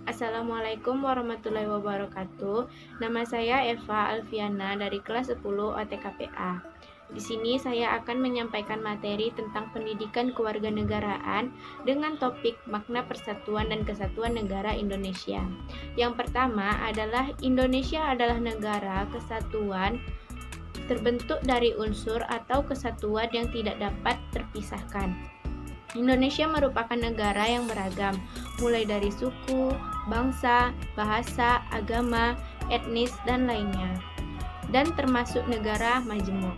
Assalamualaikum warahmatullahi wabarakatuh. Nama saya Eva Alfiana dari kelas 10 OTKPA. Di sini saya akan menyampaikan materi tentang pendidikan kewarganegaraan dengan topik makna persatuan dan kesatuan negara Indonesia. Yang pertama adalah Indonesia adalah negara kesatuan terbentuk dari unsur atau kesatuan yang tidak dapat terpisahkan. Indonesia merupakan negara yang beragam, mulai dari suku, bangsa, bahasa, agama, etnis, dan lainnya, dan termasuk negara majemuk.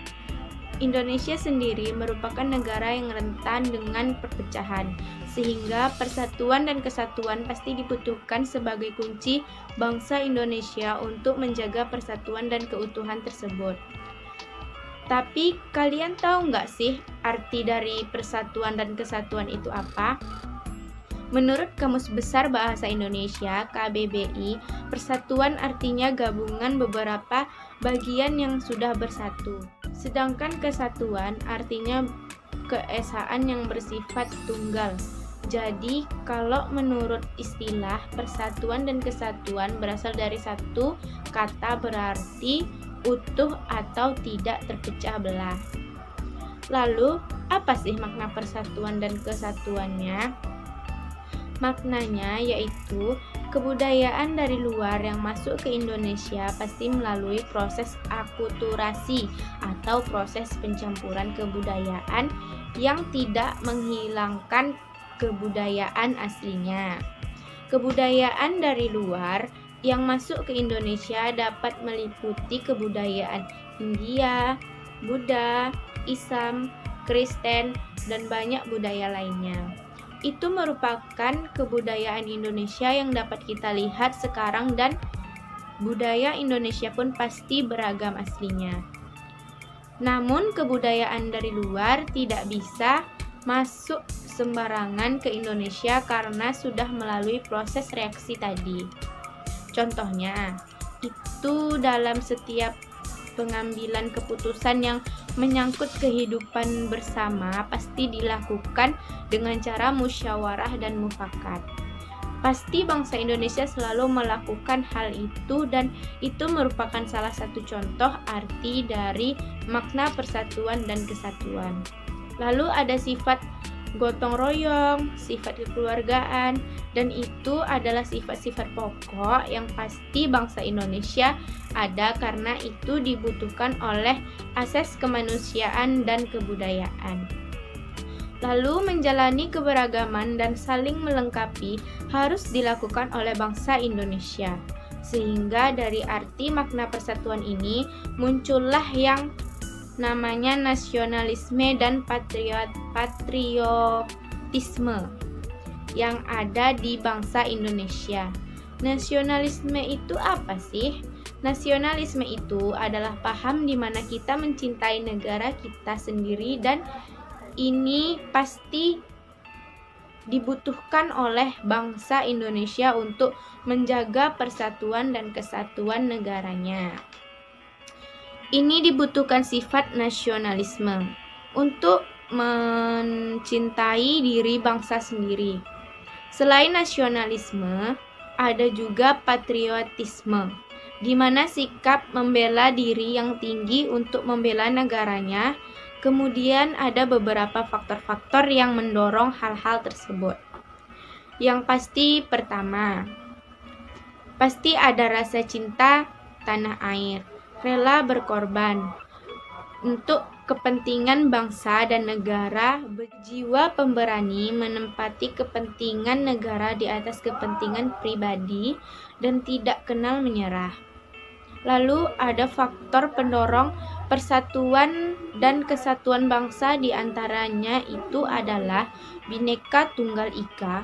Indonesia sendiri merupakan negara yang rentan dengan perpecahan, sehingga persatuan dan kesatuan pasti dibutuhkan sebagai kunci bangsa Indonesia untuk menjaga persatuan dan keutuhan tersebut. Tapi kalian tahu nggak sih arti dari persatuan dan kesatuan itu apa? Menurut Kamus Besar Bahasa Indonesia (KBBI), persatuan artinya gabungan beberapa bagian yang sudah bersatu. Sedangkan kesatuan artinya keesaan yang bersifat tunggal. Jadi, kalau menurut istilah persatuan dan kesatuan berasal dari satu kata berarti utuh atau tidak terpecah belah. Lalu, apa sih makna persatuan dan kesatuannya? Maknanya yaitu kebudayaan dari luar yang masuk ke Indonesia pasti melalui proses akulturasi atau proses pencampuran kebudayaan yang tidak menghilangkan kebudayaan aslinya. Kebudayaan dari luar yang masuk ke Indonesia dapat meliputi kebudayaan India, Buddha, Islam, Kristen, dan banyak budaya lainnya. Itu merupakan kebudayaan Indonesia yang dapat kita lihat sekarang, dan budaya Indonesia pun pasti beragam aslinya. Namun kebudayaan dari luar tidak bisa masuk sembarangan ke Indonesia karena sudah melalui proses reaksi tadi. Contohnya, itu dalam setiap pengambilan keputusan yang menyangkut kehidupan bersama pasti dilakukan dengan cara musyawarah dan mufakat. Pasti bangsa Indonesia selalu melakukan hal itu, dan itu merupakan salah satu contoh arti dari makna persatuan dan kesatuan. Lalu ada sifat gotong royong, sifat kekeluargaan, dan itu adalah sifat-sifat pokok yang pasti bangsa Indonesia ada karena itu dibutuhkan oleh asas kemanusiaan dan kebudayaan. Lalu menjalani keberagaman dan saling melengkapi harus dilakukan oleh bangsa Indonesia. Sehingga dari arti makna persatuan ini muncullah yang namanya nasionalisme dan patriotisme yang ada di bangsa Indonesia. Nasionalisme itu apa sih? Nasionalisme itu adalah paham di mana kita mencintai negara kita sendiri, dan ini pasti dibutuhkan oleh bangsa Indonesia untuk menjaga persatuan dan kesatuan negaranya. Ini dibutuhkan sifat nasionalisme untuk mencintai diri bangsa sendiri. Selain nasionalisme, ada juga patriotisme, di mana sikap membela diri yang tinggi untuk membela negaranya. Kemudian ada beberapa faktor-faktor yang mendorong hal-hal tersebut. Yang pasti pertama, pasti ada rasa cinta tanah air, rela berkorban untuk kepentingan bangsa dan negara, berjiwa pemberani menempati kepentingan negara di atas kepentingan pribadi, dan tidak kenal menyerah. Lalu ada faktor pendorong persatuan dan kesatuan bangsa, di antaranya itu adalah Bhinneka Tunggal Ika,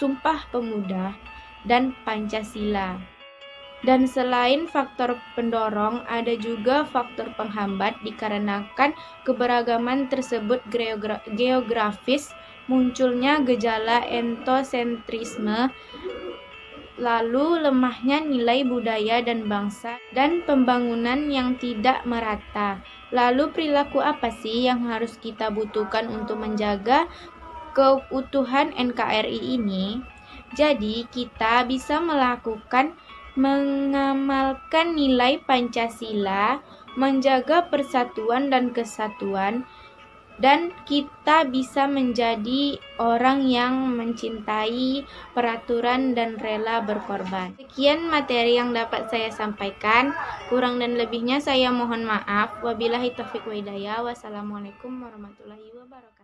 Sumpah Pemuda, dan Pancasila. Dan selain faktor pendorong, ada juga faktor penghambat dikarenakan keberagaman tersebut geografis, munculnya gejala etnosentrisme, lalu lemahnya nilai budaya dan bangsa, dan pembangunan yang tidak merata. Lalu perilaku apa sih yang harus kita butuhkan untuk menjaga keutuhan NKRI ini? Jadi, kita bisa mengamalkan nilai Pancasila, menjaga persatuan dan kesatuan, dan kita bisa menjadi orang yang mencintai peraturan dan rela berkorban. Sekian materi yang dapat saya sampaikan. Kurang dan lebihnya saya mohon maaf. Wabillahi taufiq wa hidayah. Wassalamualaikum warahmatullahi wabarakatuh.